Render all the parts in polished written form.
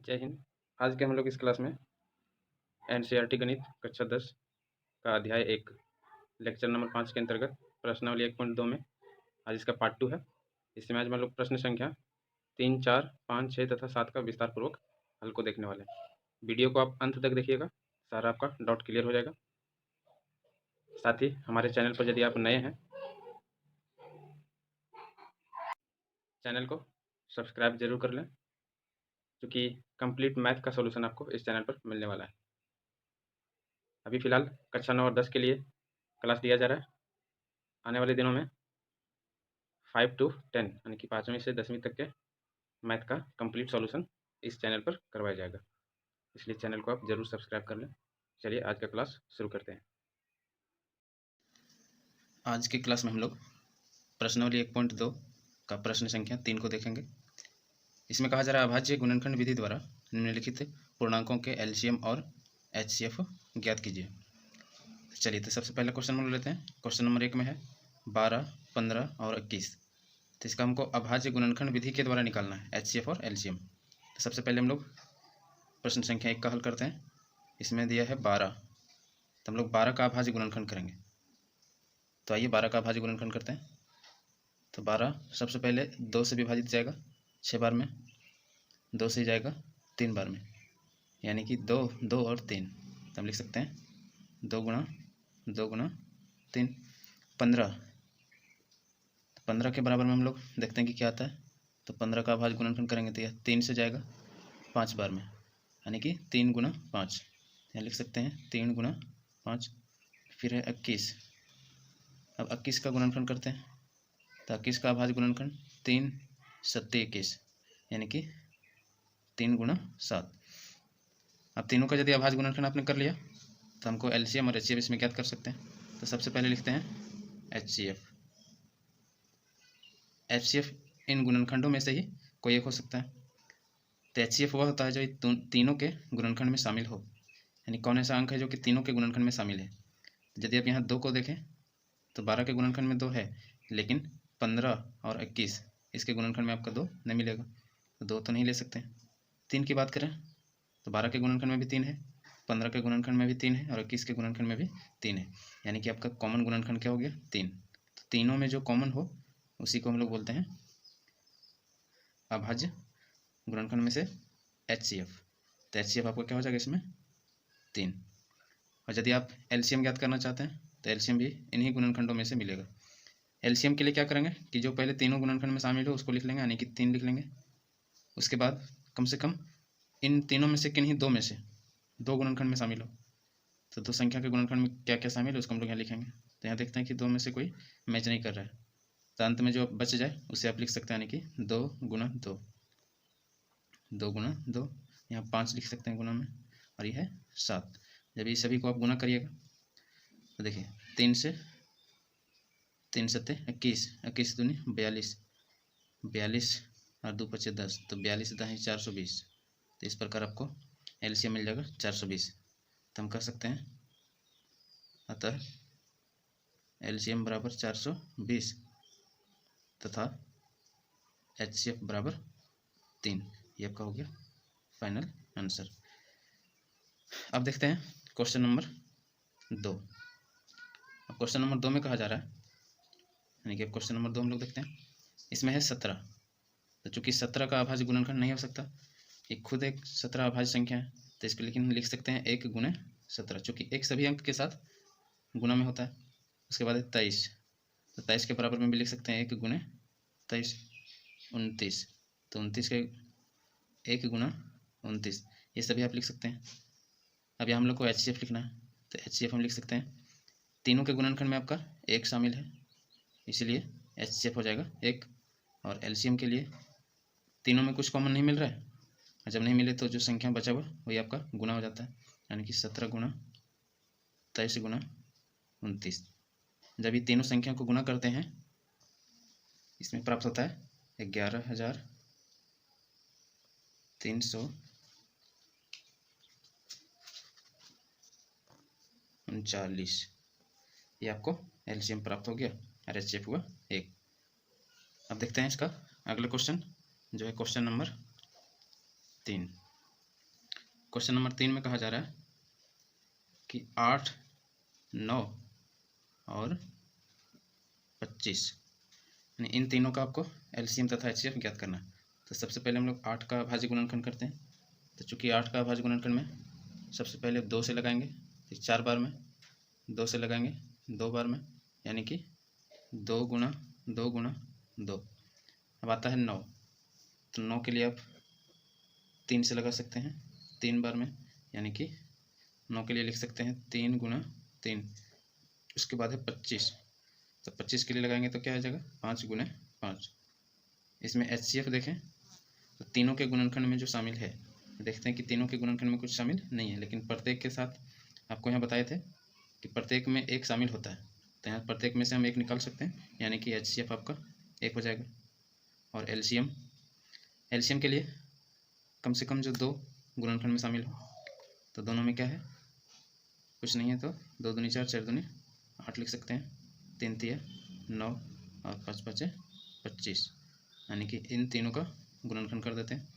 जय हिंद। आज के हम लोग इस क्लास में एनसीईआरटी गणित कक्षा 10 का अध्याय 1 लेक्चर नंबर 5 के अंतर्गत प्रश्नावली 1.2 में आज इसका पार्ट 2 है। इसमें आज हम लोग प्रश्न संख्या 3, 4, 5, 6 तथा 7 का विस्तार पूर्वक हल को देखने वाले हैं। वीडियो को आप अंत तक देखिएगा, सारा आपका डाउट क्लियर हो जाएगा। साथ ही हमारे चैनल पर यदि आप नए हैं, चैनल को सब्सक्राइब जरूर कर लें, क्योंकि कंप्लीट मैथ का सॉल्यूशन आपको इस चैनल पर मिलने वाला है। अभी फ़िलहाल कक्षा 9 और 10 के लिए क्लास दिया जा रहा है। आने वाले दिनों में 5 to 10 यानी कि 5वीं से 10वीं तक के मैथ का कंप्लीट सॉल्यूशन इस चैनल पर करवाया जाएगा, इसलिए चैनल को आप ज़रूर सब्सक्राइब कर लें। चलिए आज का क्लास शुरू करते हैं। आज की क्लास में हम लोग प्रश्नावली 1.2 का प्रश्न संख्या 3 को देखेंगे। इसमें कहा जा रहा है अभाज्य गुणनखंड विधि द्वारा निम्नलिखित पूर्णांकों के एलसीएम और एचसीएफ ज्ञात कीजिए। चलिए तो सबसे पहले क्वेश्चन नंबर लेते हैं। क्वेश्चन नंबर 1 में है 12, 15 और 21। तो इसका हमको अभाज्य गुणनखंड विधि के द्वारा निकालना है एचसीएफ और एलसीएम। तो सबसे पहले हम लोग प्रश्न संख्या 1 का हल करते हैं। इसमें दिया है 12, तो हम लोग 12 का अभाज्य गुणनखंड करेंगे। तो आइए 12 का अभाज्य गुणनखंड करते हैं। तो 12 सबसे पहले 2 से विभाजित जाएगा 6 बार में, 2 से जाएगा 3 बार में, यानी कि 2, 2 और 3। तो हम लिख सकते हैं 2 गुणा 2 गुणा 3, 15। 15 के बराबर में हम लोग देखते हैं कि क्या आता है। तो 15 का अभाज्य गुणनखंड करेंगे तो यह 3 से जाएगा 5 बार में, यानी कि 3 गुणा 5। यहाँ लिख सकते हैं 3 गुणा 5। फिर है 21। अब 21 का गुणनखंड करते हैं। तो 21 का अभाज्य गुणनखंड 3, 7, 21, यानी कि 3 गुणा 7। अब तीनों का यदि अभाज्य गुणनखंड आपने कर लिया तो हमको एलसीएम और एचसीएफ इसमें ज्ञात कर सकते हैं। तो सबसे पहले लिखते हैं एचसीएफ। एचसीएफ इन गुणनखंडों में से ही कोई एक हो सकता है। तो एचसीएफ वह होता है जो तीनों के गुणनखंड में शामिल हो, यानी कौन ऐसा अंक है जो कि तीनों के गुणनखंड में शामिल है। यदि आप यहाँ 2 को देखें तो 12 के गुणनखंड में 2 है, लेकिन 15 और 21 इसके गुणनखंड में आपका 2 नहीं मिलेगा, तो 2 तो नहीं ले सकते। 3 की बात करें तो 12 के गुणनखंड में भी 3 है, 15 के गुणनखंड में भी 3 है और 21 के गुणनखंड में भी 3 है, यानी कि आपका कॉमन गुणनखंड क्या हो गया 3। तो तीनों में जो कॉमन हो उसी को हम लोग बोलते हैं अभाज्य गुणनखंड में से एचसीएफ। तो एचसीएफ आपको क्या हो जाएगा इसमें 3। और यदि आप एलसीएम ज्ञात करना चाहते हैं तो एलसीएम भी इन्हीं गुणनखंडों में से मिलेगा। एलसीएम के लिए क्या करेंगे कि जो पहले तीनों गुणनखंड में शामिल हो उसको लिख लेंगे, यानी कि 3 लिख लेंगे। उसके बाद कम से कम इन तीनों में से किन्हीं 2 में से 2 गुणनखंड में शामिल हो। तो 2 संख्या के गुणनखंड में क्या क्या शामिल है उसको हम लोग यहाँ लिखेंगे। तो यहाँ देखते हैं कि 2 में से कोई मैच नहीं कर रहा है, तो अंत में जो बच जाए उसे आप लिख सकते हैं, यानी कि 2 गुणा 2, 2 गुणा 2। यहाँ 5 लिख सकते हैं गुणा में, और ये है 7। जब ये सभी को आप गुना करिएगा तो देखिए 3 से 3 सत्ते 21, 21 दूनी 42, 42 और 2 पचे 10, तो 42 दाही 420। तो इस प्रकार आपको एलसीएम मिल जाएगा 420। तो हम कह सकते हैं अतः एलसीएम बराबर 420 तथा एचसीएफ बराबर 3। ये आपका हो गया फाइनल आंसर। अब देखते हैं क्वेश्चन नंबर 2। अब क्वेश्चन नंबर 2 में कहा जा रहा है, यानी कि क्वेश्चन नंबर 2 हम लोग देखते हैं। इसमें है 17। तो चूंकि 17 का अभाज्य गुणनखंड नहीं हो सकता, ये खुद एक 17 अभाज्य संख्या है, तो इसको लेकिन लिख सकते हैं 1 गुणे 17, चूँकि एक सभी अंक के साथ गुणा में होता है। उसके बाद है 23, तो 23 के बराबर में भी लिख सकते हैं 1 गुणे 23, 29। तो 29 के 1 गुणा 29, ये सभी आप लिख सकते हैं। अब यहाँ हम लोग को एचसीएफ लिखना है, तो एचसीएफ हम लिख सकते हैं तीनों के गुणनखंड में आपका 1 शामिल है, इसलिए एचसीएफ हो जाएगा 1। और एलसीएम के लिए तीनों में कुछ कॉमन नहीं मिल रहा है, और जब नहीं मिले तो जो संख्या बचा हुआ वही आपका गुना हो जाता है, यानी कि 17 गुणा 23 गुणा 29। जब ये तीनों संख्या को गुना करते हैं इसमें प्राप्त होता है 11,339। ये आपको एलसीएम प्राप्त हो गया और एचसीएफ हुआ 1। अब देखते हैं इसका अगला क्वेश्चन, जो है क्वेश्चन नंबर 3। क्वेश्चन नंबर 3 में कहा जा रहा है कि 8, 9 और 25 यानी इन तीनों का आपको एलसीएम तथा एचसीएफ ज्ञात करना है। तो सबसे पहले हम लोग 8 का अभाज्य गुणनखंड करते हैं। तो चूँकि 8 का अभाज्य गुणनखंड में सबसे पहले 2 से लगाएंगे, फिर 4 बार में 2 से लगाएंगे 2 बार में, यानी कि 2 गुणा 2 गुणा 2। अब आता है 9, तो 9 के लिए आप 3 से लगा सकते हैं 3 बार में, यानी कि 9 के लिए लिख सकते हैं 3 गुणा 3। उसके बाद है 25, तो 25 के लिए लगाएंगे तो क्या आ जाएगा 5 गुणे 5। इसमें एचसीएफ देखें तो तीनों के गुणनखंड में जो शामिल है, देखते हैं कि तीनों के गुणनखंड में कुछ शामिल नहीं है, लेकिन प्रत्येक के साथ आपको यहाँ बताए थे कि प्रत्येक में एक शामिल होता है। तो यहाँ प्रत्येक में से हम एक निकाल सकते हैं, यानी कि एचसीएफ आपका 1 हो जाएगा। और एलसीएम के लिए कम से कम जो 2 गुणनखंड में शामिल हो, तो दोनों में क्या है, कुछ नहीं है, तो 2 दूनी 4, 4 दूनी 8 लिख सकते हैं, 3 तिया 9 और 5 5 25, यानी कि इन तीनों का गुणनखंड कर देते हैं।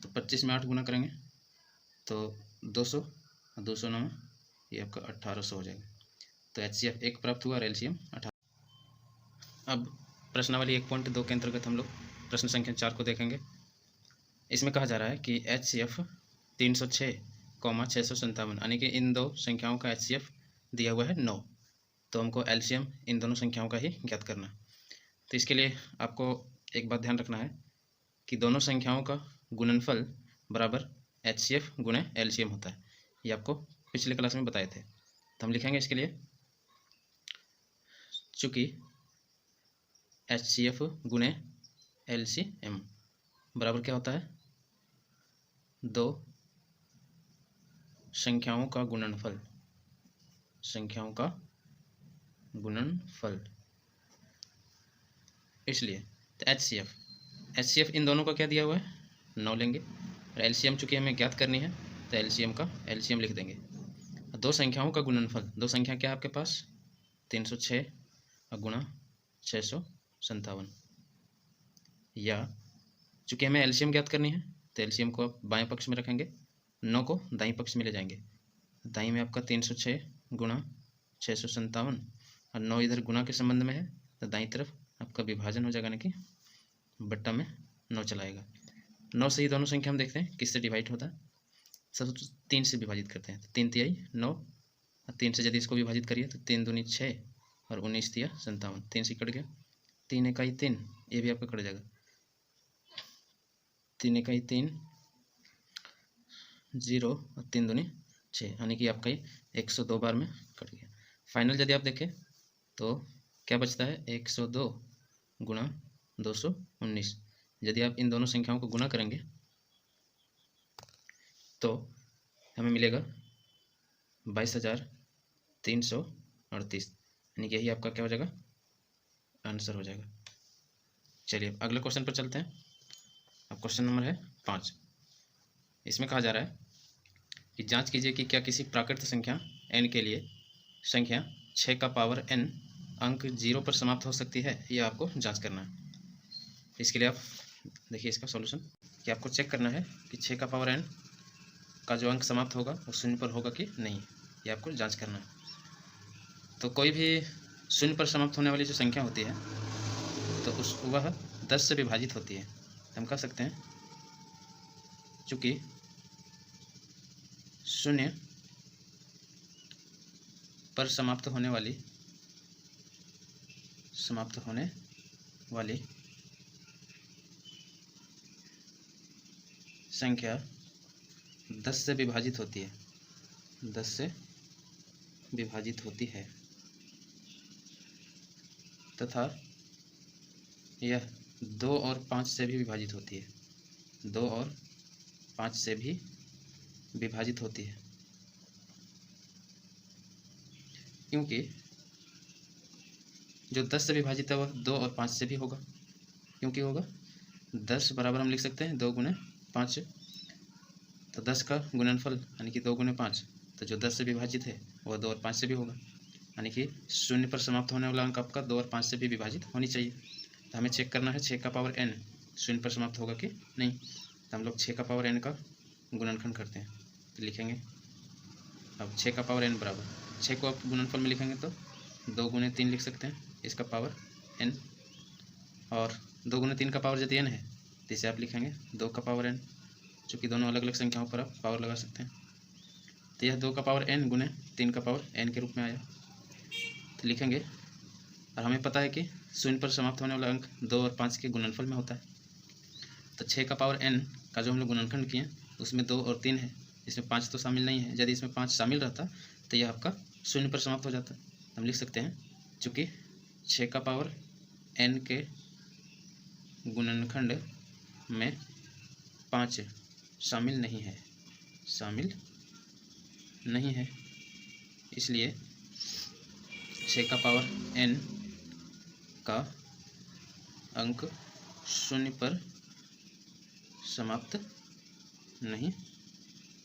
तो 25 में 8 गुना करेंगे तो 200 और 200 9 ये आपका 1800 हो जाएगा। तो एचसीएफ 1 प्राप्त हुआ और एलसीएम 18। अब प्रश्नावली 1.2 के अंतर्गत हम लोग प्रश्न संख्या 4 को देखेंगे। इसमें कहा जा रहा है कि एचसीएफ 306,657, यानी कि इन दो संख्याओं का एचसीएफ दिया हुआ है 9। तो हमको एलसीएम इन दोनों संख्याओं का ही ज्ञात करना है। तो इसके लिए आपको एक बात ध्यान रखना है कि दोनों संख्याओं का गुणनफल बराबर एचसीएफ गुणे एलसीएम होता है। ये आपको पिछले क्लास में बताए थे। तो हम लिखेंगे इसके लिए, चूँकि एचसीएफ गुणे एलसीएम बराबर क्या होता है, दो संख्याओं का गुणनफल, संख्याओं का गुणनफल। इसलिए तो एचसीएफ इन दोनों का क्या दिया हुआ है 9 लेंगे, और एलसीएम चूँकि हमें ज्ञात करनी है तो एलसीएम का एलसीएम लिख देंगे। दो संख्याओं का गुणनफल, दो संख्या क्या है आपके पास 306 और गुणा 657, या चूँकि हमें एलसीएम ज्ञात करनी है तो एलसीएम को आप बाएं पक्ष में रखेंगे, 9 को दाईं पक्ष में ले जाएंगे। दाईं में आपका 306 गुणा 657 और 9 इधर गुणा के संबंध में है, तो दाईं तरफ आपका विभाजन हो जाएगा, ना कि बट्टा में 9 चलाएगा। 9 से ही दोनों संख्या हम देखते हैं किससे डिवाइड होता है, सब 3 से विभाजित करते हैं। तो 3 तिहाई 9 और 3 से यदि इसको विभाजित करिए तो 3 दूनी 6 और 19 तिया 57, 3 से कट गया, 3 इकाई 3, ये भी आपका कट जाएगा, 3 इकाई 3 0 और 3 दूनी 6, यानी कि आपका ये 102 बार में कट गया। फाइनल यदि आप देखें तो क्या बचता है 102 गुणा 219। यदि आप इन दोनों संख्याओं को गुणा करेंगे तो हमें मिलेगा 22,338, यानी कि यही आपका क्या हो जाएगा आंसर हो जाएगा। चलिए अगले क्वेश्चन पर चलते हैं। अब क्वेश्चन नंबर है 5। इसमें कहा जा रहा है कि जांच कीजिए कि क्या किसी प्राकृत संख्या n के लिए संख्या 6 का पावर n अंक 0 पर समाप्त हो सकती है, यह आपको जांच करना है। इसके लिए आप देखिए इसका सॉल्यूशन, कि आपको चेक करना है कि 6 का पावर n का जो अंक समाप्त होगा वो 0 पर होगा कि नहीं, ये आपको जांच करना है। तो कोई भी 0 पर समाप्त होने वाली जो संख्या होती है तो वह 10 से विभाजित होती है। हम कह सकते हैं चूँकि 0 पर समाप्त होने वाली संख्या 10 से विभाजित होती है, 10 से विभाजित होती है, तथा यह 2 और 5 से भी विभाजित होती है, 2 और 5 से भी विभाजित होती है। क्योंकि जो 10 से विभाजित है वह 2 और 5 से भी होगा, क्योंकि होगा 10 बराबर हम लिख सकते हैं 2 गुणे 5, तो 10 का गुणनफल यानी कि 2 गुणे 5, तो जो 10 से विभाजित है वह 2 और 5 से भी होगा, यानी कि 0 पर समाप्त होने वाला अंक आपका 2 और 5 से भी विभाजित होनी चाहिए। तो हमें चेक करना है 6 का पावर n 0 पर समाप्त होगा कि नहीं। तो हम लोग 6 का पावर n का गुणनखंड करते हैं। तो लिखेंगे अब 6 का पावर n बराबर 6 को आप गुणनफल में लिखेंगे तो 2 गुणे 3 लिख सकते हैं इसका पावर n, और 2 गुणे 3 का पावर यदि n है तो इसे आप लिखेंगे 2 का पावर n, चूँकि दोनों अलग अलग संख्याओं पर आप पावर लगा सकते हैं। तो यह 2 का पावर n गुणे 3 का पावर n के रूप में आया। तो लिखेंगे, और हमें पता है कि शून्य पर समाप्त होने वाला अंक 2 और 5 के गुणनफल में होता है। तो 6 का पावर n का जो हम लोग गुणनखंड किए उसमें 2 और 3 है, इसमें 5 तो शामिल नहीं है। यदि इसमें 5 शामिल रहता तो यह आपका शून्य पर समाप्त हो जाता। हम लिख सकते हैं चूँकि 6 का पावर n के गुणनखंड में 5 शामिल नहीं है, इसलिए 6 का पावर n का अंक शून्य पर समाप्त नहीं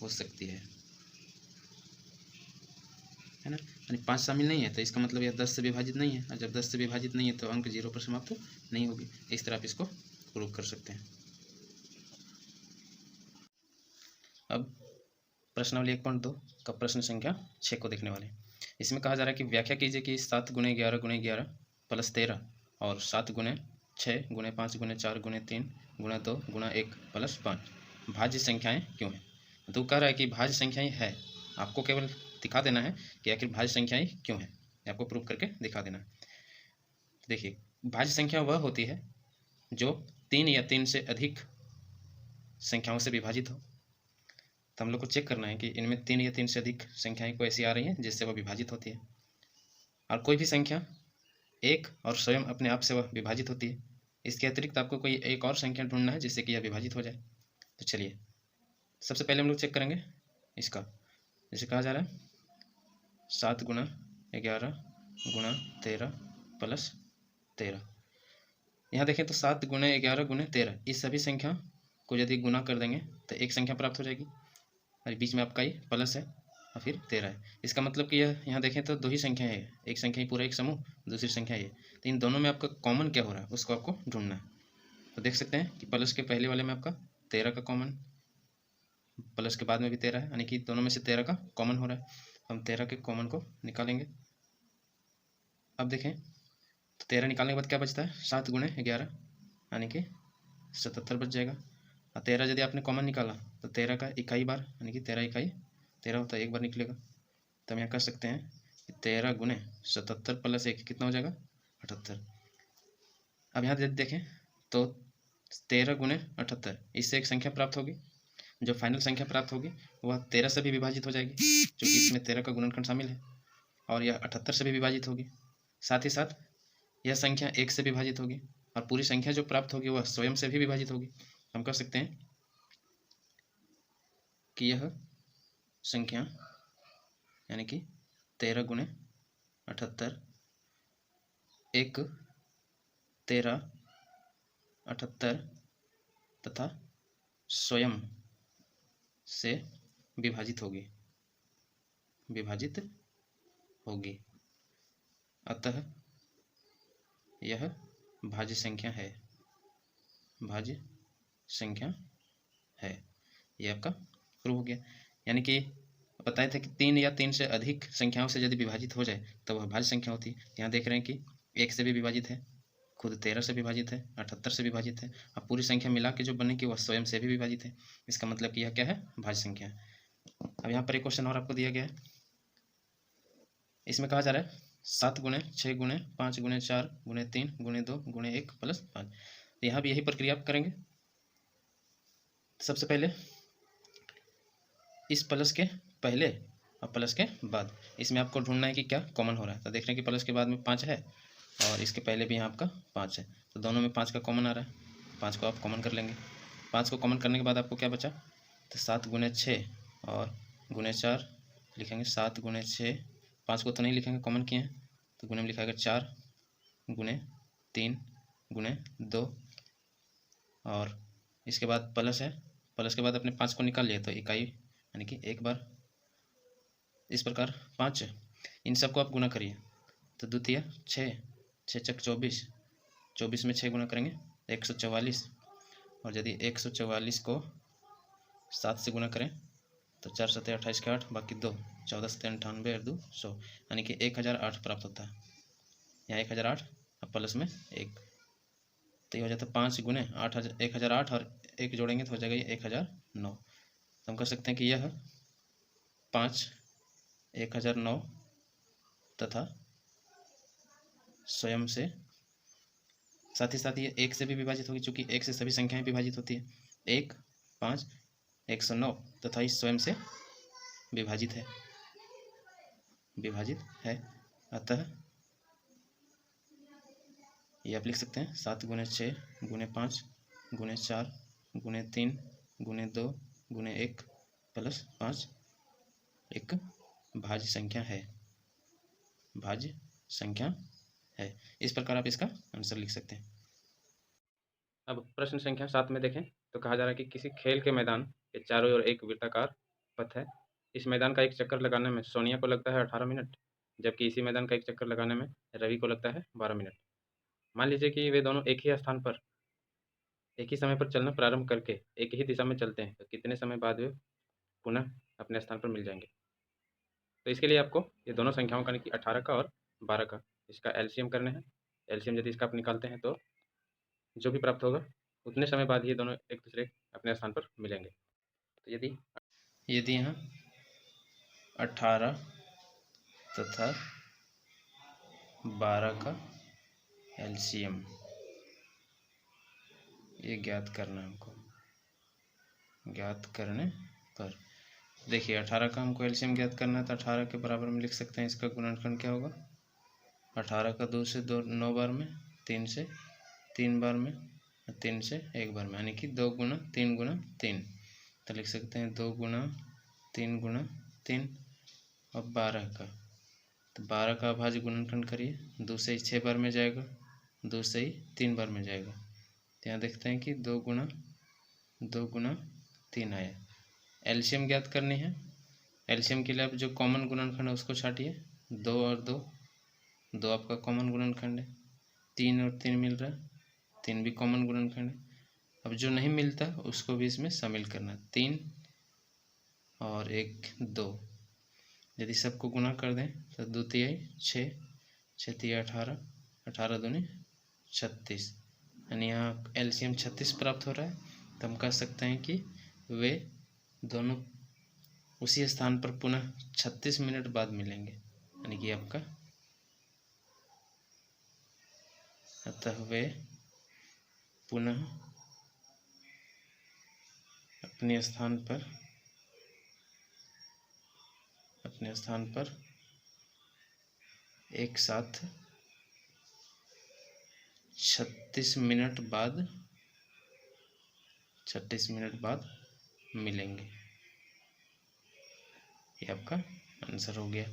हो सकती है ना। यानी 5 शामिल नहीं है तो इसका मतलब यह 10 से विभाजित नहीं है, और जब 10 से विभाजित नहीं है तो अंक 0 पर समाप्त नहीं होगी। इस तरह आप इसको प्रूव कर सकते हैं। अब प्रश्नावली 1.2 का प्रश्न संख्या 6 को देखने वाले हैं। इसमें कहा जा रहा है कि व्याख्या कीजिए कि 7 गुणे 11 गुणे 11 प्लस 13 और 7 गुणे 6 गुणे 5 गुणे 4 गुणे 3 गुणे 2 गुणा 1 प्लस 5 भाज्य संख्याएं क्यों हैं। तो कह रहा है कि भाज्य संख्याएं है, आपको केवल दिखा देना है कि आखिर भाज्य संख्याएं क्यों हैं, आपको प्रूव करके दिखा देना है। देखिए, भाज्य संख्या वह होती है जो 3 या 3 से अधिक संख्याओं से विभाजित हो। तो हम लोग को चेक करना है कि इनमें 3 या 3 से अधिक संख्याएं कोई ऐसी आ रही हैं जिससे वह विभाजित होती है, और कोई भी संख्या एक और स्वयं अपने आप से वह विभाजित होती है। इसके अतिरिक्त आपको कोई एक और संख्या ढूंढना है जिससे कि यह विभाजित हो जाए। तो चलिए सबसे पहले हम लोग चेक करेंगे इसका। जैसे कहा जा रहा है 7 गुणा 11 गुणा 13 प्लस 13। यहाँ देखें तो 7 गुणे 11 गुणे 13 इस सभी संख्या को यदि गुना कर देंगे तो एक संख्या प्राप्त हो जाएगी, और बीच में आपका ये प्लस है और फिर 13 है। इसका मतलब कि यह यहाँ देखें तो 2 ही संख्या है, एक संख्या ही पूरा एक समूह, दूसरी संख्या ये। तो इन दोनों में आपका कॉमन क्या हो रहा है उसको आपको ढूंढना है। तो देख सकते हैं कि प्लस के पहले वाले में आपका 13 का कॉमन, प्लस के बाद में भी 13 है, यानी कि दोनों में से 13 का कॉमन हो रहा है। हम 13 के कॉमन को निकालेंगे। अब देखें तो 13 निकालने के बाद क्या बचता है, 7 गुणे 11 यानी कि 77 बच जाएगा। और 13 यदि आपने कॉमन निकाला तो 13 का इकाई बार यानी कि 13 इकाई 13 होता है, एक बार निकलेगा। तो हम यहाँ कर सकते हैं कि 13 गुणे 77 प्लस 1 कितना हो जाएगा, 78। अब यहाँ देखें तो 13 गुणे 78 इससे एक संख्या प्राप्त होगी, जो फाइनल संख्या प्राप्त होगी वह 13 से भी विभाजित हो जाएगी, क्योंकि इसमें 13 का गुणनखंड शामिल है, और यह 78 से भी विभाजित होगी। साथ ही साथ यह संख्या 1 से विभाजित होगी, और पूरी संख्या जो प्राप्त होगी वह स्वयं से भी विभाजित होगी। हम कह सकते हैं कि यह संख्या यानी कि 13 गुणे 78 एक 13 78 तथा स्वयं से विभाजित होगी, अतः यह भाज्य संख्या है, यह आपका प्रूव हो गया। यानी कि बताए थे कि 3 या 3 से अधिक संख्याओं से यदि विभाजित हो जाए तो वह भाज्य संख्या होती है। यहाँ देख रहे हैं कि 1 से भी विभाजित है, खुद 13 से विभाजित है, 78 से विभाजित है, और पूरी संख्या मिला के जो बनेगी वह स्वयं से भी विभाजित है। इसका मतलब कि यह क्या है, भाज्य संख्या है। अब यहाँ पर एक क्वेश्चन और आपको दिया गया है। इसमें कहा जा रहा है 7 गुणे 6 गुणे 5 गुणे 4 गुणे 3 गुणे 2 गुणे 1 प्लस 5। यहाँ भी यही प्रक्रिया आप करेंगे। सबसे पहले इस प्लस के पहले और प्लस के बाद इसमें आपको ढूंढना है कि क्या कॉमन हो रहा है। तो देख रहे हैं कि प्लस के बाद में 5 है और इसके पहले भी यहाँ आपका 5 है, तो दोनों में 5 का कॉमन आ रहा है। 5 को आप कॉमन कर लेंगे। 5 को कॉमन करने के बाद आपको क्या बचा, तो 7 गुणे 6 और गुणे 4 लिखेंगे। 7 गुणे 6, 5 को तो नहीं लिखेंगे, कॉमन किए हैं, तो गुणे में लिखाएगा 4 गुणे 3 गुणे 2, और इसके बाद प्लस है। प्लस के बाद अपने 5 को निकाल लिया तो इकाई यानी कि एक बार। इस प्रकार 5 इन सबको आप गुना करिए तो द्वितीय 6 6 चक 24, 24 में 6 गुना करेंगे 144, और यदि 144 को 7 से गुना करें तो 4 7 28 के 8 बाकी 2 14 7 98 और 2 100 यानी कि 1008 प्राप्त होता है। यहाँ 1008 अब प्लस में 1 तो ये हो जाता है 5 गुने 1008 और 1 जोड़ेंगे तो हो जाएगा ये 1009। तो हम कर सकते हैं कि यह 5 1009 तथा स्वयं से साथ ही साथ ये 1 से भी विभाजित होगी, चूँकि 1 से सभी संख्याएं विभाजित होती है। 1 5 109 तथा इस स्वयं से विभाजित है अतः ये आप लिख सकते हैं 7 गुने 6 गुने 5 गुने 4 गुने 3 गुने 2 गुने 1 प्लस 5 एक भाज्य संख्या है। इस प्रकार आप इसका आंसर लिख सकते हैं। अब प्रश्न संख्या 7 में देखें तो कहा जा रहा है कि किसी खेल के मैदान के चारों ओर एक वृत्ताकार पथ है। इस मैदान का एक चक्कर लगाने में सोनिया को लगता है 18 मिनट, जबकि इसी मैदान का एक चक्कर लगाने में रवि को लगता है 12 मिनट। मान लीजिए कि वे दोनों एक ही स्थान पर एक ही समय पर चलना प्रारंभ करके एक ही दिशा में चलते हैं, तो कितने समय बाद वे पुनः अपने स्थान पर मिल जाएंगे। तो इसके लिए आपको ये दोनों संख्याओं का, यानी कि 18 का और 12 का, इसका एलसीएम करना है। एलसीएम यदि इसका आप निकालते हैं तो जो भी प्राप्त होगा उतने समय बाद ये दोनों एक दूसरे अपने स्थान पर मिलेंगे। तो यदि यहाँ 18 तथा 12 का एलसीएम ये ज्ञात करना है हमको। ज्ञात करने पर देखिए 18 का हमको एलसीएम ज्ञात करना है तो 18 के बराबर में लिख सकते हैं इसका गुणनखंड क्या होगा। 18 का 2 से 2 9 बार में, 3 से 3 बार में, 3 से 1 बार में, यानी कि 2 गुना 3 गुना 3। तो लिख सकते हैं 2 गुना 3 और 12 का, तो 12 का अभाज्य गुणनखंड करिए। 2 से ही 6 बार में जाएगा, 2 से ही 3 बार में जाएगा। तो यहाँ देखते हैं कि 2 गुना 3 आया। एलसीएम ज्ञात करनी है। एलसीएम के लिए आप जो कॉमन गुणनखंड है उसको छाटिए। 2 और 2 आपका कॉमन गुणनखंड है। 3 और 3 मिल रहा है, 3 भी कॉमन गुणनखंड है। अब जो नहीं मिलता उसको भी इसमें शामिल करना है। 3 और 1 2, यदि सबको गुना कर दें तो 2 तिहाई 6, 6 तिहाई 18, 18 दूनी 36, यानी यहाँ एलसीएम 36 प्राप्त हो रहा है। तो हम कह सकते हैं कि वे दोनों उसी स्थान पर पुनः 36 मिनट बाद मिलेंगे, यानी कि आपका अतः वे पुनः अपने स्थान पर एक साथ 36 मिनट बाद मिलेंगे। ये आपका आंसर हो गया।